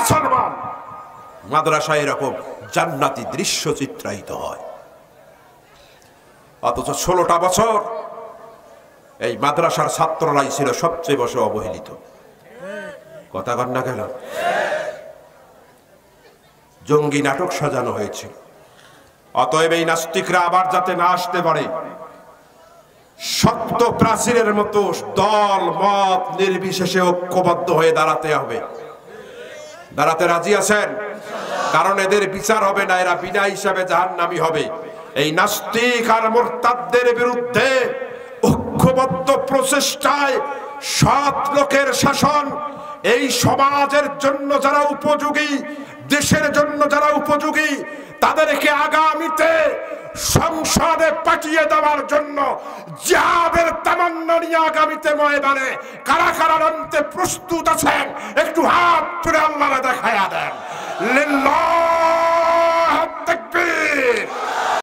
মুসলমান, মাদ্রাসায় এরকম জান্নাতি দৃশ্য চিত্রায়িত হয়। অথচ 16টা বছর এই মাদ্রাসার ছাত্ররাই ছিল সবচেয়ে বেশি অবহেলিত। কথা কন না কেন? জঙ্গি নাটক সাজানো হয়েছে। অতএব এই নাস্তিকরা আবার যাতে না আসতে পারে, শক্ত প্রাচীরের মতো দল মত নির্বিশেষে ঐক্যবদ্ধ হয়ে দাঁড়াতে হবে। দাঁড়াতে রাজি আছেন? কারণ এদের বিচার হবে না, এরা বিনা হিসাবে জাহান্নামী হবে। এই নাস্তিক আর মুরতাদদের বিরুদ্ধে ঐক্যবদ্ধ প্রচেষ্টায় সৎ লোকের শাসন, এই সমাজের জন্য যারা উপযোগী, দেশের জন্য যারা উপযোগী, তাদেরকে আগামীতে সংসদে পাঠিয়ে দেওয়ার জন্য জিহাদের তামান্না নিয়ে আগামীতে ময়দানে কারা কারা নামতে প্রস্তুত আছেন? একটু হাত তুলে আল্লাহরে দেখায়া দেন। লিল্লাহ